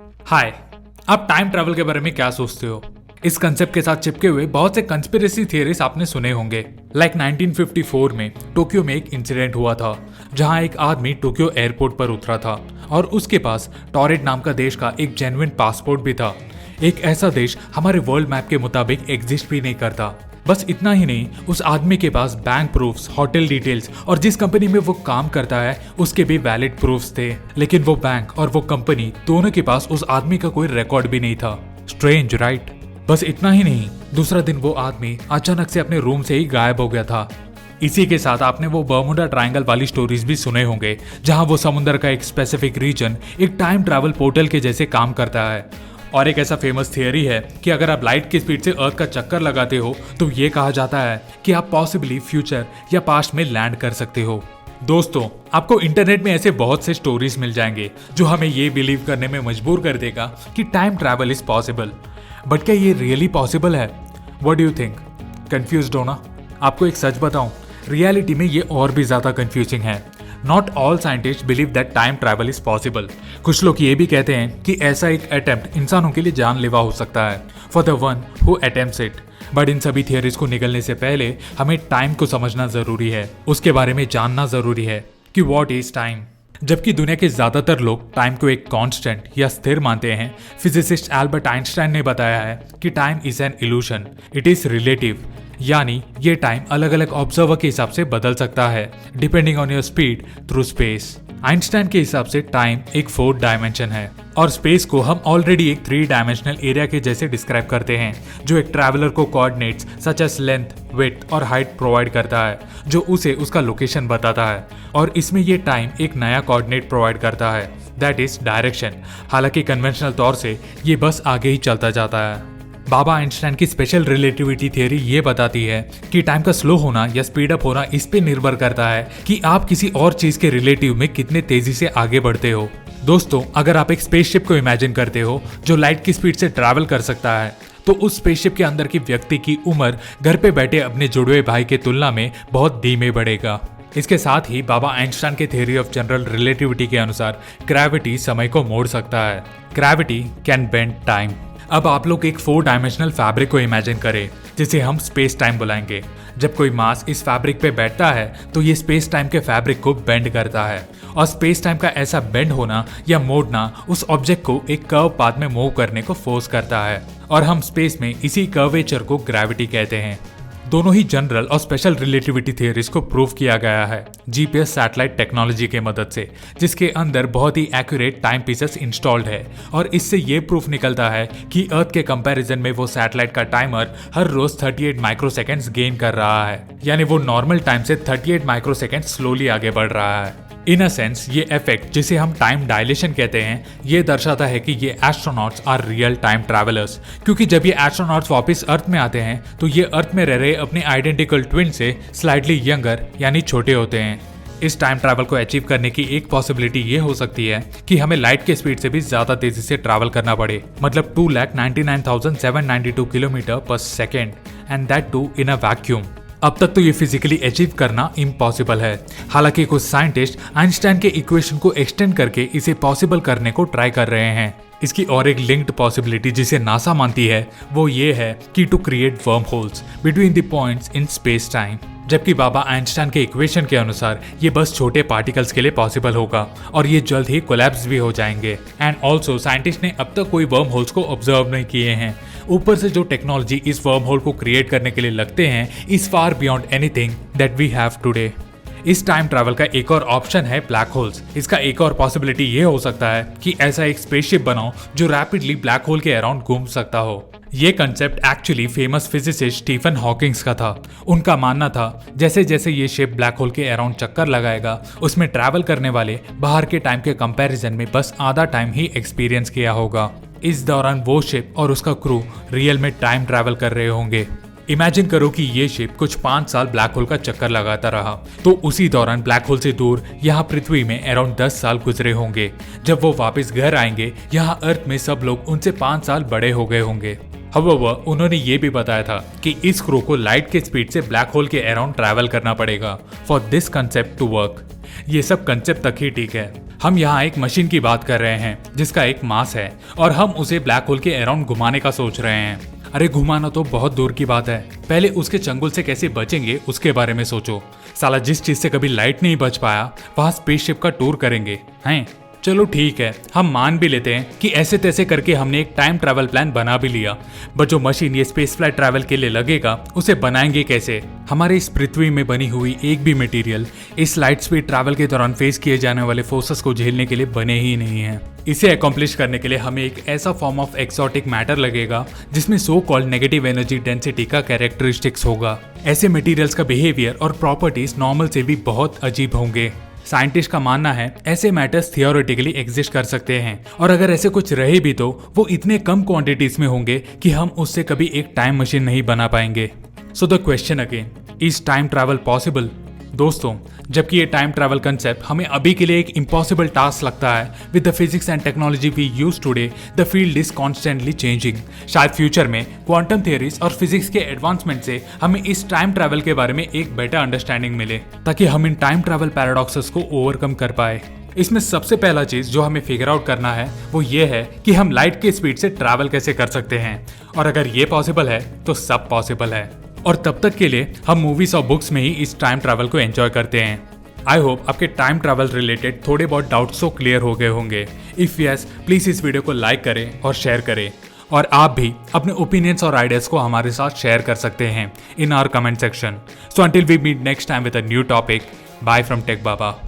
हाय, आप time travel के बारे में क्या सोचते हो? इस कंसेप्ट के साथ चिपके हुए बहुत से कंस्पिरेसी थियरीज आपने सुने होंगे। लाइक 1954 में टोक्यो में एक इंसिडेंट हुआ था जहां एक आदमी टोक्यो एयरपोर्ट पर उतरा था और उसके पास टॉरेट नाम का देश का एक जेन्युइन पासपोर्ट भी था। एक ऐसा देश हमारे वर्ल्ड मैप के मुताबिक एग्जिस्ट भी नहीं करता। बस इतना ही नहीं, उस आदमी के पास बैंक प्रूफ्स, होटल डिटेल्स और जिस कंपनी में वो काम करता है उसके भी वैलिड प्रूफ्स थे। लेकिन वो बैंक और वो कंपनी दोनों के पास उस आदमी का कोई रिकॉर्ड भी नहीं था। Strange right? बस इतना ही नहीं, दूसरा दिन वो आदमी अचानक से अपने रूम से ही गायब हो गया था। इसी के साथ आपने वो बर्मुडा ट्रायंगल वाली स्टोरीज भी सुने होंगे जहां वो समुद्र का एक स्पेसिफिक रीजन एक टाइम ट्रैवल पोर्टल के जैसे काम करता है। और एक ऐसा फेमस थियरी है कि अगर आप लाइट की स्पीड से अर्थ का चक्कर लगाते हो तो ये कहा जाता है कि आप पॉसिबली फ्यूचर या पास्ट में लैंड कर सकते हो। दोस्तों, आपको इंटरनेट में ऐसे बहुत से स्टोरीज मिल जाएंगे जो हमें ये बिलीव करने में मजबूर कर देगा कि time travel is possible. But क्या ये रियली पॉसिबल है? What do you think? Confused हो ना? आपको एक सच बताऊं, रियलिटी में ये और भी ज्यादा कंफ्यूजिंग है। Not all scientist believe that time travel is possible. कुछ लोग ये भी कहते हैं कि ऐसा एक अटेम्प्ट इंसानों के लिए जानलेवा हो सकता है for the one who attempts it. But in सभी थियरीज को निकलने से पहले हमें टाइम को समझना जरूरी है, उसके बारे में जानना जरूरी है कि व्हाट इज टाइम। जबकि दुनिया के ज्यादातर लोग टाइम को एक कांस्टेंट या स्थिर मानते हैं, फिजिसिस्ट एल्बर्ट आइंस्टाइन ने बताया है कि time is an illusion, it is relative. यानी ये टाइम अलग अलग ऑब्जर्वर के हिसाब से बदल सकता है depending on your speed through space. Einstein के हिसाब से टाइम एक 4 डायमेंशन है और स्पेस को हम ऑलरेडी एक 3 डायमेंशनल एरिया के जैसे डिस्क्राइब करते हैं जो एक ट्रैवलर को coordinates such as length, width और हाइट प्रोवाइड करता है जो उसे उसका लोकेशन बताता है। और इसमें ये टाइम एक नया कोऑर्डिनेट प्रोवाइड करता है, दैट इज डायरेक्शन। हालांकि कन्वेंशनल तौर से ये बस आगे ही चलता जाता है। बाबा आइंस्टाइन की स्पेशल रिलेटिविटी थियरी ये बताती है कि टाइम का स्लो होना या स्पीड अप होना इस पे निर्भर करता है कि आप किसी और चीज के रिलेटिव में कितने तेजी से आगे बढ़ते हो। दोस्तों, अगर आप एक स्पेसशिप को इमेजिन करते हो जो लाइट की स्पीड से ट्रैवल कर सकता है तो उस स्पेसशिप के अंदर की व्यक्ति की उम्र घर पे बैठे अपने जुड़वे भाई के तुलना में बहुत धीमे बढ़ेगा। इसके साथ ही बाबा आइंस्टाइन के थ्योरी ऑफ जनरल रिलेटिविटी के अनुसार ग्रेविटी समय को मोड़ सकता है। Gravity can bend time. अब आप लोग एक 4 डायमेंशनल फैब्रिक को इमेजिन करें जिसे हम स्पेस टाइम बुलाएंगे। जब कोई मास इस फैब्रिक पे बैठता है तो ये स्पेस टाइम के फैब्रिक को बेंड करता है और स्पेस टाइम का ऐसा बेंड होना या मोड़ना उस ऑब्जेक्ट को एक कर्व पाथ में मूव करने को फोर्स करता है और हम स्पेस में इसी कर्वेचर को ग्रेविटी कहते हैं। दोनों ही जनरल और स्पेशल रिलेटिविटी थियरीज को प्रूव किया गया है जीपीएस सैटेलाइट टेक्नोलॉजी के मदद से, जिसके अंदर बहुत ही एक्यूरेट टाइम पीसेस इंस्टॉल्ड है। और इससे ये प्रूफ निकलता है कि अर्थ के कंपैरिजन में वो सैटेलाइट का टाइमर हर रोज 38 माइक्रोसेकंड्स गेन कर रहा है, यानी वो नॉर्मल टाइम से 38 माइक्रोसेकंड स्लोली आगे बढ़ रहा है। इन अ सेंस ये इफेक्ट जिसे हम टाइम डायलेशन कहते हैं ये दर्शाता है कि ये astronauts are real time travellers, क्योंकि जब ये एस्ट्रोनॉट्स वापस अर्थ में आते हैं तो ये अर्थ में रह रहे अपने आइडेंटिकल ट्विन से स्लाइटली यंगर यानी छोटे होते हैं। इस टाइम ट्रैवल को अचीव करने की एक पॉसिबिलिटी ये हो सकती है कि हमें लाइट के स्पीड से भी ज्यादा तेजी से ट्रैवल करना पड़े, मतलब 2,99,792 किलोमीटर पर second, and that too in a vacuum. अब तक तो ये फिजिकली अचीव करना इम्पॉसिबल है। हालांकि कुछ साइंटिस्ट आइंस्टाइन के इक्वेशन को एक्सटेंड करके इसे पॉसिबल करने को ट्राई कर रहे हैं। इसकी और एक लिंक्ड पॉसिबिलिटी जिसे नासा मानती है वो ये है कि to create wormholes between the points in space time. जबकि बाबा आइंस्टाइन के इक्वेशन के अनुसार ये बस छोटे पार्टिकल्स के लिए पॉसिबल होगा और ये जल्द ही कोलैप्स भी हो जाएंगे। एंड ऑल्सो साइंटिस्ट ने अब तक कोई वर्म होल्स को ऑब्जर्व नहीं किए हैं। ऊपर से जो टेक्नोलॉजी इस वर्म होल को क्रिएट करने के लिए लगते हैं is far beyond anything that we have today. इस टाइम ट्रैवल का एक और ऑप्शन है ब्लैक होल्स। इसका एक और पॉसिबिलिटी ये हो सकता है कि ऐसा एक स्पेसशिप बनाओ जो रैपिडली ब्लैक होल के अराउंड घूम सकता हो। ये concept actually famous physicist Stephen Hawkings का था। उनका मानना था जैसे जैसे ये शिप ब्लैक होल के अराउंड चक्कर लगाएगा उसमें ट्रैवल करने वाले बाहर के टाइम के कंपैरिजन में बस आधा टाइम ही एक्सपीरियंस किया होगा। इस दौरान वो शिप और उसका क्रू रियल में टाइम ट्रैवल कर रहे होंगे। इमेजिन करो कि ये शिप कुछ 5 साल ब्लैक होल का चक्कर लगाता रहा तो उसी दौरान ब्लैक होल से दूर यहाँ पृथ्वी में अराउंड 10 साल गुजरे होंगे। जब वो वापस घर आएंगे यहाँ अर्थ में सब लोग उनसे 5 साल बड़े हो गए होंगे। However, उन्होंने ये भी बताया था कि इस क्रू को लाइट के स्पीड से ब्लैक होल के अराउंड ट्रैवल करना पड़ेगा for this concept to work. ये सब कंसेप्ट तक ही ठीक है। हम यहाँ एक मशीन की बात कर रहे हैं जिसका एक मास है और हम उसे ब्लैक होल के अराउंड घुमाने का सोच रहे हैं। अरे घुमाना तो बहुत दूर की बात है, पहले उसके चंगुल से कैसे बचेंगे उसके बारे में सोचो। साला जिस चीज से कभी लाइट नहीं बच पाया वहां स्पेसशिप का टूर करेंगे हैं। चलो ठीक है, हम मान भी लेते हैं कि ऐसे तैसे करके हमने एक टाइम ट्रैवल प्लान बना भी लिया, बट जो मशीन ये स्पेस फ्लाइट ट्रैवल के लिए लगेगा उसे बनाएंगे कैसे? हमारे इस पृथ्वी में बनी हुई एक भी मटेरियल इस लाइट स्पीड ट्रैवल के दौरान फेस किए जाने वाले फोर्सेस को झेलने के लिए बने ही नहीं है। इसे अकॉम्प्लिश करने के लिए हमें एक ऐसा फॉर्म ऑफ एक्सोटिक मैटर लगेगा जिसमें so called negative energy density का कैरेक्टरिस्टिक्स होगा। ऐसे मटेरियल्स का बिहेवियर और प्रॉपर्टीज नॉर्मल से भी बहुत अजीब होंगे। साइंटिस्ट का मानना है ऐसे मैटर्स थियोरेटिकली एग्जिस्ट कर सकते हैं, और अगर ऐसे कुछ रहे भी तो वो इतने कम क्वांटिटीज में होंगे कि हम उससे कभी एक टाइम मशीन नहीं बना पाएंगे। So the question again, is time travel possible? दोस्तों, जबकि ये टाइम ट्रैवल कंसेप्ट हमें अभी के लिए एक इम्पॉसिबल टास्क लगता है, with the physics and technology we use today the field is constantly changing. शायद फ्यूचर में क्वांटम थियरीज और फिजिक्स के एडवांसमेंट से हमें इस टाइम ट्रैवल के बारे में एक बेटर अंडरस्टैंडिंग मिले, ताकि हम इन टाइम ट्रैवल पैराडॉक्सेस को ओवरकम कर पाए। इसमें सबसे पहला चीज जो हमें फिगर आउट करना है वो ये है कि हम लाइट के स्पीड से ट्रैवल कैसे कर सकते हैं, और अगर ये पॉसिबल है तो सब पॉसिबल है। और तब तक के लिए हम मूवीज और बुक्स में ही इस टाइम ट्रैवल को एंजॉय करते हैं। आई होप आपके टाइम ट्रैवल रिलेटेड थोड़े बहुत डाउट्स तो क्लियर हो गए होंगे। इफ यस, प्लीज इस वीडियो को लाइक करें और शेयर करें, और आप भी अपने ओपिनियंस और आइडियाज को हमारे साथ शेयर कर सकते हैं in our comment section. So until we meet next time with a new topic, bye from Tech Baba.